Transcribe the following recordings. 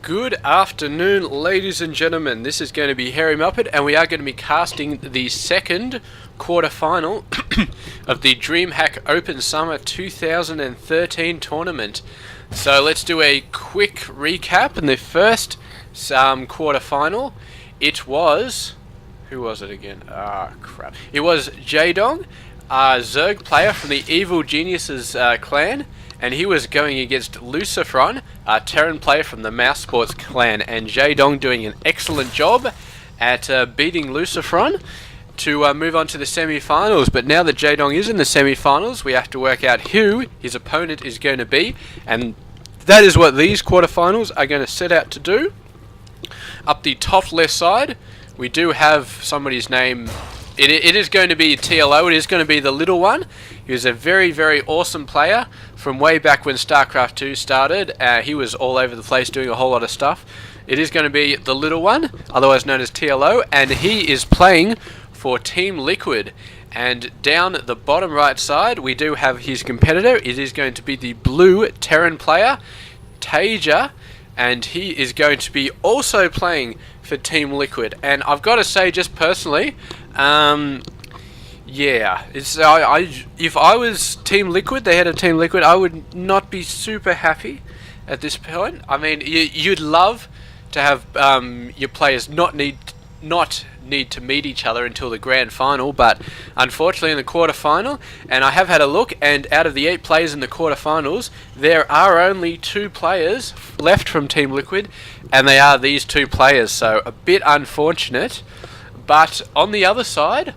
Good afternoon, ladies and gentlemen. This is going to be Harry Muppet, and we are going to be casting the second quarter-final of the DreamHack Open Summer 2013 tournament. So let's do a quick recap. In the first quarter-final, it was... who was it again? Crap. It was Jaedong, Zerg player from the Evil Geniuses clan, and he was going against Lucifron, a Terran player from the Mouse Sports clan, and Jaedong doing an excellent job at beating Lucifron to move on to the semi-finals. But now that Jaedong is in the semi-finals, we have to work out who his opponent is going to be, and that is what these quarterfinals are going to set out to do. Up the top left side, we do have somebody's name. It is going to be TLO. It is going to be the little one. He was a very, very awesome player from way back when Starcraft 2 started. He was all over the place doing a whole lot of stuff. It is going to be the little one, otherwise known as TLO, and he is playing for Team Liquid. And down the bottom right side, we do have his competitor. It is going to be the blue Terran player, TaeJa, and he is going to be also playing for Team Liquid. And I've got to say, just personally, yeah, it's if I was Team Liquid, the head of Team Liquid, I would not be super happy at this point. I mean, you'd love to have your players not need to meet each other until the grand final, but unfortunately in the quarterfinal, and I have had a look, and out of the 8 players in the quarterfinals, there are only 2 players left from Team Liquid, and they are these 2 players, so a bit unfortunate. But on the other side,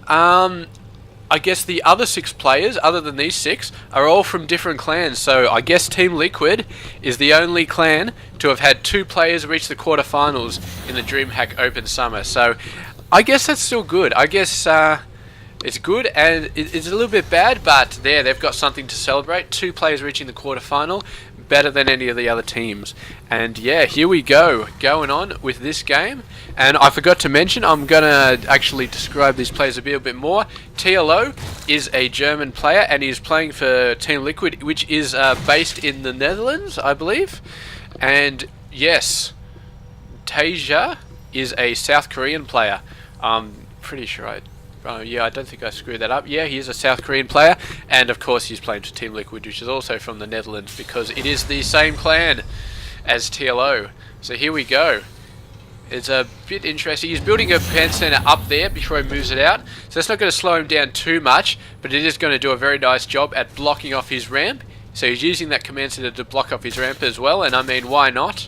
I guess the other 6 players, other than these 6, are all from different clans. So I guess Team Liquid is the only clan to have had 2 players reach the quarterfinals in the DreamHack Open Summer. So I guess that's still good. I guess it's good, and it's a little bit bad, but there, they've got something to celebrate. 2 players reaching the quarterfinal, better than any of the other teams. And yeah, here we go, going on with this game. And I forgot to mention, I'm going to actually describe these players a bit more. TLO is a German player, and he's playing for Team Liquid, which is based in the Netherlands, I believe. And yes, TaeJa is a South Korean player. I'm pretty sure yeah, I don't think I screwed that up. Yeah, he is a South Korean player, and of course he's playing for Team Liquid, which is also from the Netherlands, because it is the same clan as TLO. So here we go. It's a bit interesting. He's building a command center up there before he moves it out, so that's not going to slow him down too much, but it is going to do a very nice job at blocking off his ramp. So he's using that command center to block off his ramp as well, and I mean, why not?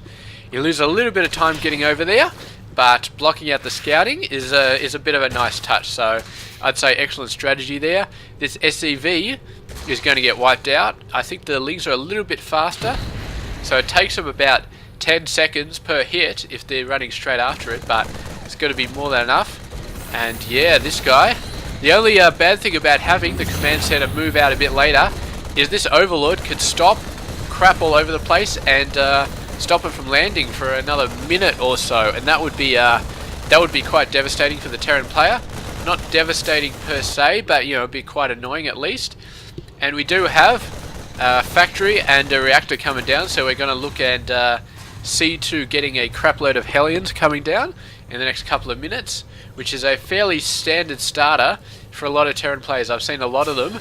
You lose a little bit of time getting over there, but blocking out the scouting is a bit of a nice touch. So I'd say excellent strategy there. This SCV is going to get wiped out. I think the links are a little bit faster, so it takes them about 10 seconds per hit if they're running straight after it, but it's going to be more than enough. And yeah, this guy, the only bad thing about having the command center move out a bit later is this Overlord could stop crap all over the place and stop it from landing for another minute or so, and that would be quite devastating for the Terran player. Not devastating per se, but you know, it'd be quite annoying at least. And we do have a factory and a reactor coming down, so we're going to look at SC2 getting a crapload of Hellions coming down in the next couple of minutes, which is a fairly standard starter for a lot of Terran players. I've seen a lot of them.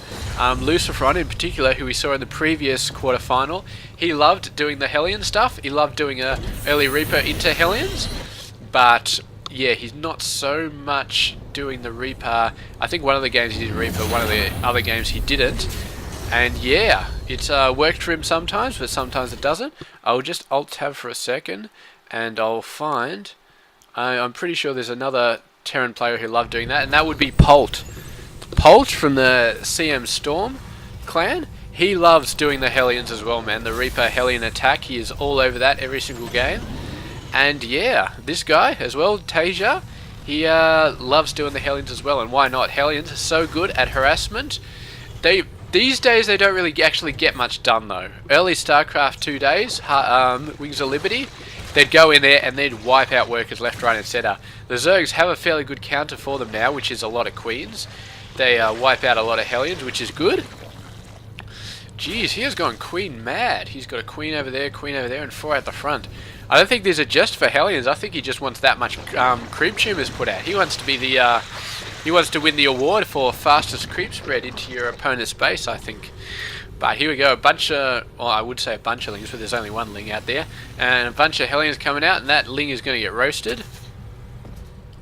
Lucifron in particular, who we saw in the previous quarterfinal, he loved doing the Hellion stuff. He loved doing a early Reaper into Hellions, but yeah, he's not so much doing the Reaper. I think one of the games he did Reaper, one of the other games he didn't. And yeah, it's worked for him sometimes, but sometimes it doesn't. I'll just Alt-Tab for a second, and I'll find... I'm pretty sure there's another Terran player who loved doing that, and that would be Polt. Polt from the CM Storm clan. He loves doing the Hellions as well, man. The Reaper Hellion attack, he is all over that every single game. And yeah, this guy as well, TaeJa, he loves doing the Hellions as well, and why not? Hellions are so good at harassment. These days they don't really actually get much done though. Early Starcraft 2 days, Wings of Liberty, they'd go in there and they'd wipe out workers left, right and centre. The Zergs have a fairly good counter for them now, which is a lot of Queens. They wipe out a lot of Hellions, which is good. Jeez, he has gone queen mad. He's got a queen over there, and 4 at the front. I don't think these are just for Hellions. I think he just wants that much creep tumors put out. He wants to be the he wants to win the award for fastest creep spread into your opponent's base, I think. But here we go, a bunch of, well, I would say a bunch of lings, but there's only one ling out there. And a bunch of Hellions coming out, and that ling is going to get roasted.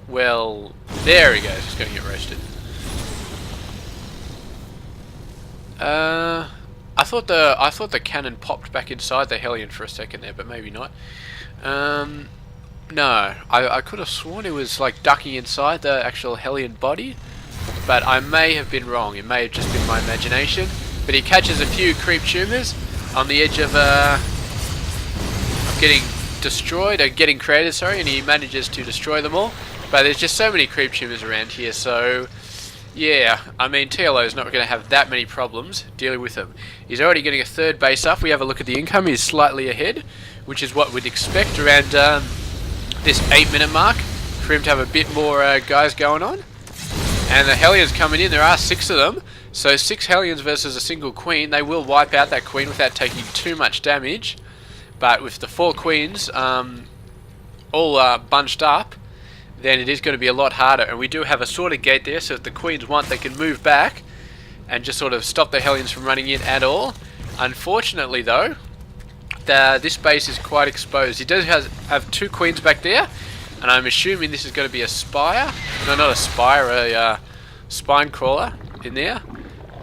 Well, there he goes, he's going to get roasted. I thought the cannon popped back inside the Hellion for a second there, but maybe not. No, I could have sworn it was like ducking inside the actual Hellion body, but I may have been wrong. It may have just been my imagination. But he catches a few creep tumors on the edge of getting destroyed, or getting created, sorry, and he manages to destroy them all. But there's just so many creep tumors around here, so yeah, I mean, TLO is not going to have that many problems dealing with them. He's already getting a 3rd base up. We have a look at the income. He's slightly ahead, which is what we'd expect around this 8-minute mark, for him to have a bit more guys going on. And the Hellions coming in, there are 6 of them. So 6 Hellions versus a single queen. They will wipe out that queen without taking too much damage. But with the 4 queens all bunched up, then it is going to be a lot harder. And we do have a sort of gate there, so if the queens want, they can move back and just sort of stop the Hellions from running in at all. Unfortunately though, this base is quite exposed. He does have 2 queens back there, and I'm assuming this is going to be a spire. No, not a spire, a spine crawler in there.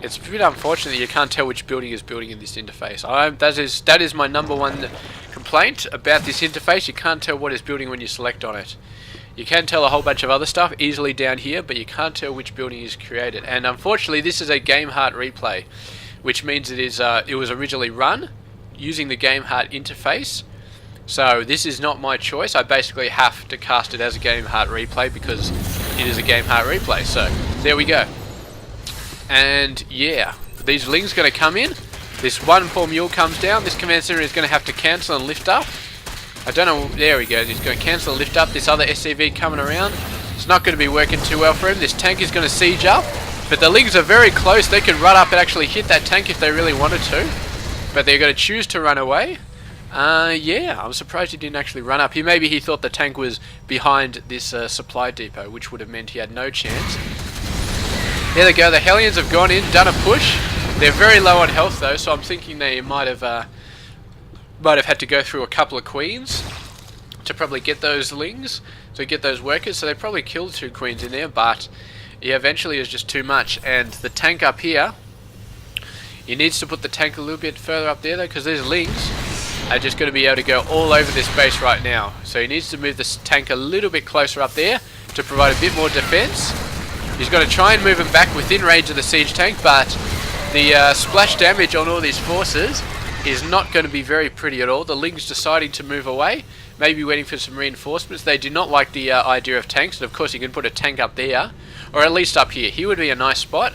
It's a bit unfortunate that you can't tell which building is building in this interface. That is my #1 complaint about this interface. You can't tell what is building when you select on it. You can tell a whole bunch of other stuff easily down here, but you can't tell which building is created. And unfortunately, this is a Game Heart replay, which means it was originally run using the Game Heart interface. So this is not my choice. I basically have to cast it as a Game Heart replay because it is a Game Heart replay. So there we go. And yeah, these lings going to come in. This one poor mule comes down. This command center is going to have to cancel and lift up. I don't know, there we go. He's going to cancel and lift up. This other SCV coming around. It's not going to be working too well for him. This tank is going to siege up. But the lings are very close. They can run up and actually hit that tank if they really wanted to. But they're going to choose to run away. Yeah, I'm surprised he didn't actually run up. Maybe he thought the tank was behind this supply depot, which would have meant he had no chance. There they go, the Hellions have gone in, done a push. They're very low on health though, so I'm thinking they might have had to go through a couple of queens to probably get those lings, to get those workers. So they probably killed 2 queens in there, but yeah, eventually it was just too much. And the tank up here, he needs to put the tank a little bit further up there though, because these lings are just going to be able to go all over this base right now. So he needs to move this tank a little bit closer up there to provide a bit more defense. He's got to try and move him back within range of the siege tank, but the splash damage on all these forces is not going to be very pretty at all. The lings deciding to move away, maybe waiting for some reinforcements. They do not like the idea of tanks, and of course you can put a tank up there, or at least up here. Here would be a nice spot,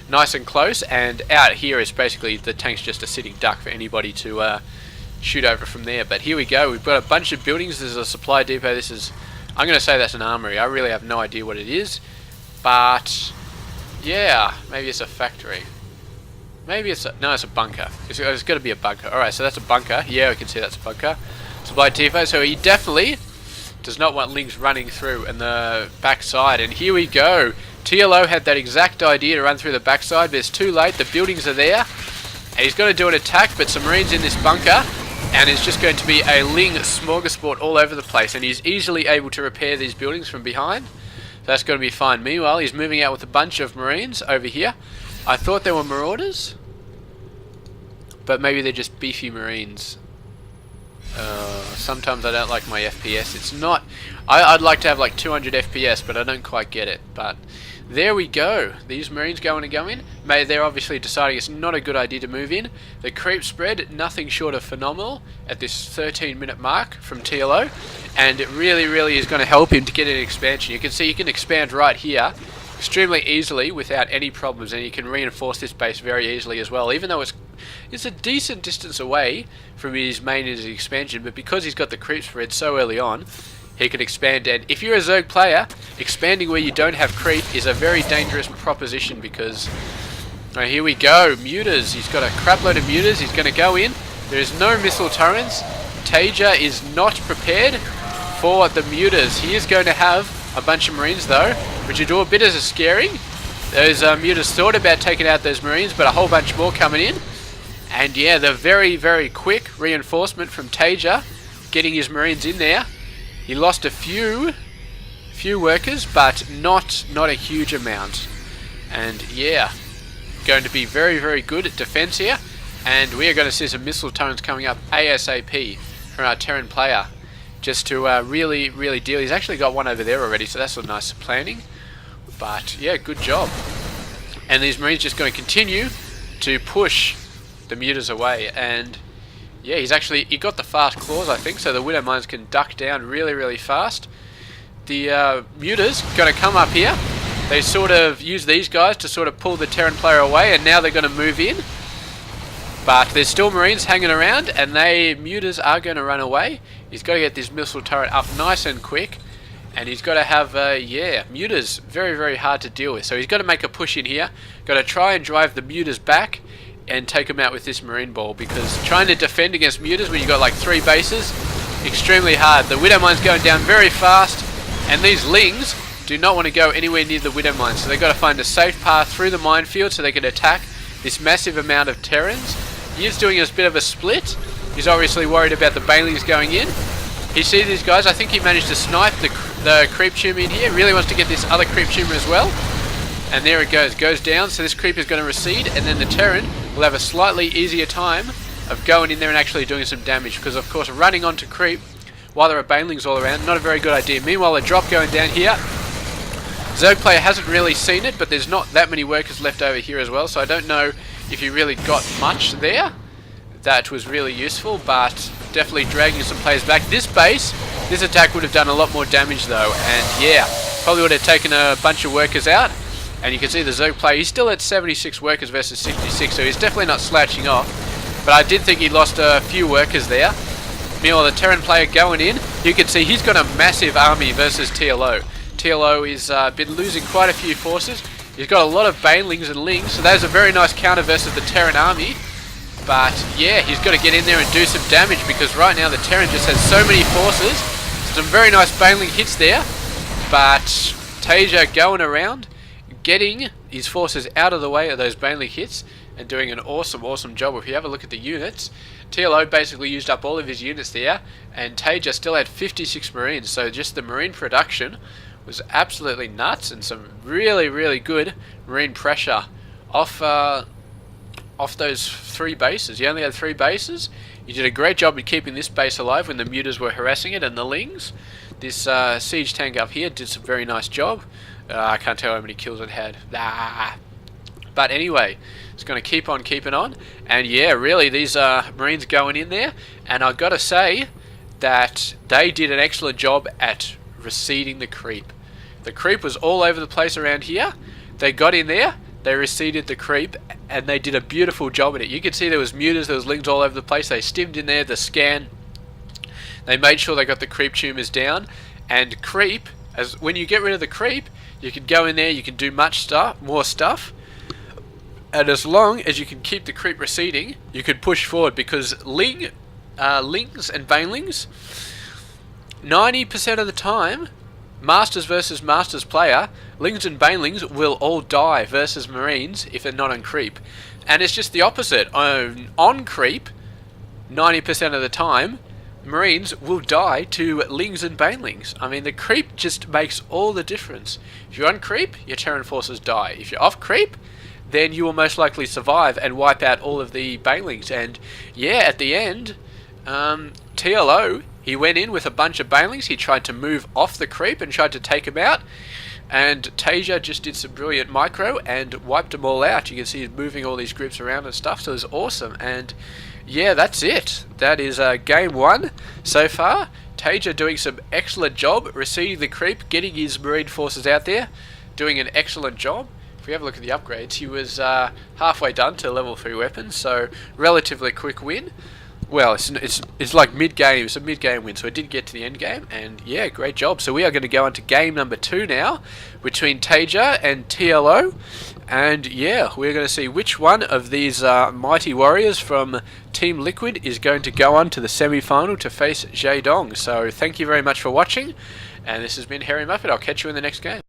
nice and close, and out here is basically the tank's just a sitting duck for anybody to shoot over from there. But here we go, we've got a bunch of buildings. This is a supply depot. This is, I'm going to say that's an armory. I really have no idea what it is. But yeah, maybe it's a factory. Maybe it's a, no, it's a bunker. It's got to be a bunker. Alright, so that's a bunker. Yeah, we can see that's a bunker. Supply depot. So he definitely does not want lings running through in the backside. And here we go. TLO had that exact idea to run through the backside, but it's too late. The buildings are there. And he's going to do an attack, but some marines in this bunker. And it's just going to be a ling smorgasbord all over the place. And he's easily able to repair these buildings from behind. So that's going to be fine. Meanwhile, he's moving out with a bunch of marines over here. I thought they were marauders, but maybe they're just beefy marines. Sometimes I don't like my FPS. It's not... I'd like to have like 200 FPS, but I don't quite get it. But there we go. These marines going to go in. They're obviously deciding it's not a good idea to move in. The creep spread, nothing short of phenomenal at this 13-minute mark from TLO. And it really, really is going to help him to get an expansion. You can see he can expand right here extremely easily without any problems, and you can reinforce this base very easily as well, even though it's a decent distance away from his main and his expansion. But because he's got the creep spread so early on, he can expand. And if you're a Zerg player, expanding where you don't have creep is a very dangerous proposition, because Right, here we go. Mutas. He's got a crap load of mutas. He's going to go in. There is no missile turrets. TaeJa is not prepared for the mutas. He is going to have a bunch of marines though, which would do a bit as a scaring. Those mutas thought about taking out those marines, but a whole bunch more coming in. And yeah, the very, very quick reinforcement from TaeJa, getting his marines in there. He lost a few workers, but not a huge amount. And yeah, going to be very, very good at defense here. And we are going to see some missile turrets coming up ASAP from our Terran player, just to really, really deal. He's actually got one over there already, so that's a nice planning. But yeah, good job. And these marines just going to continue to push the mutas away. And yeah, he got the fast claws, I think, so the widow mines can duck down really, really fast. The mutas going to come up here. They sort of use these guys to sort of pull the Terran player away, and now they're going to move in. But there's still marines hanging around, and mutas are going to run away. He's got to get this missile turret up nice and quick. And he's got to have, yeah, mutas very, very hard to deal with. So he's got to make a push in here. Got to try and drive the mutas back and take them out with this marine ball. Because trying to defend against mutas when you've got like 3 bases, extremely hard. The widow mine's going down very fast. And these lings do not want to go anywhere near the widow mine. So they've got to find a safe path through the minefield so they can attack this massive amount of Terrans. He's doing a bit of a split. He's obviously worried about the banelings going in. He sees these guys. I think he managed to snipe the creep tumor in here. Really wants to get this other creep tumor as well. And there it goes down. So this creep is going to recede, and then the Terran will have a slightly easier time of going in there and actually doing some damage. Because of course, running onto creep while there are banelings all around, not a very good idea. Meanwhile, a drop going down here. Zerg player hasn't really seen it, but there's not that many workers left over here as well. So I don't know if he really got much there. That was really useful, but definitely dragging some players back. This attack would have done a lot more damage though, and yeah, probably would have taken a bunch of workers out. And you can see the Zerg player, he's still at 76 workers versus 66, so he's definitely not slouching off. But I did think he lost a few workers there. Meanwhile, the Terran player going in, you can see he's got a massive army versus TLO. TLO has been losing quite a few forces. He's got a lot of banelings and lings, so that's a very nice counter versus the Terran army. But yeah, he's got to get in there and do some damage, because right now the Terran just has so many forces. Some very nice baneling hits there, but TaeJa going around, getting his forces out of the way of those baneling hits, and doing an awesome job. If you have a look at the units, TLO basically used up all of his units there, and TaeJa still had 56 marines, so just the marine production was absolutely nuts, and some really good marine pressure off those 3 bases. He only had 3 bases. He did a great job in keeping this base alive when the mutas were harassing it, and the lings. This siege tank up here did some very nice job. I can't tell how many kills it had. But anyway, it's going to keep on keeping on. And yeah, really, these marines going in there, and I've got to say that they did an excellent job at receding the creep. The creep was all over the place around here. They got in there, they receded the creep, and they did a beautiful job at it. You could see there was mutas, there was lings all over the place. They stimmed in there, the scan. They made sure they got the creep tumors down. And creep, when you get rid of the creep, you can go in there, you can do more stuff. And as long as you can keep the creep receding, you can push forward, because lings and banelings, 90% of the time, Masters versus Masters player, lings and banelings will all die versus marines if they're not on creep. And it's just the opposite. On creep, 90% of the time, marines will die to lings and banelings. I mean, the creep just makes all the difference. If you're on creep, your Terran forces die. If you're off creep, then you will most likely survive and wipe out all of the banelings. And yeah, at the end, TLO, he went in with a bunch of banelings. He tried to move off the creep and tried to take him out. And TaeJa just did some brilliant micro and wiped them all out. You can see he's moving all these groups around and stuff. So it was awesome. And yeah, that's it. That is game 1 so far. TaeJa doing some excellent job, receding the creep, getting his marine forces out there, doing an excellent job. If we have a look at the upgrades, he was halfway done to level 3 weapons, so relatively quick win. Well, it's like mid-game, it's a mid-game win, so it did get to the end game, and yeah, great job. So we are going to go on to game number 2 now, between TaeJa and TLO, And yeah, we're going to see which one of these mighty warriors from Team Liquid is going to go on to the semi-final to face Jae Dong. So thank you very much for watching, and this has been Hairy Muppet. I'll catch you in the next game.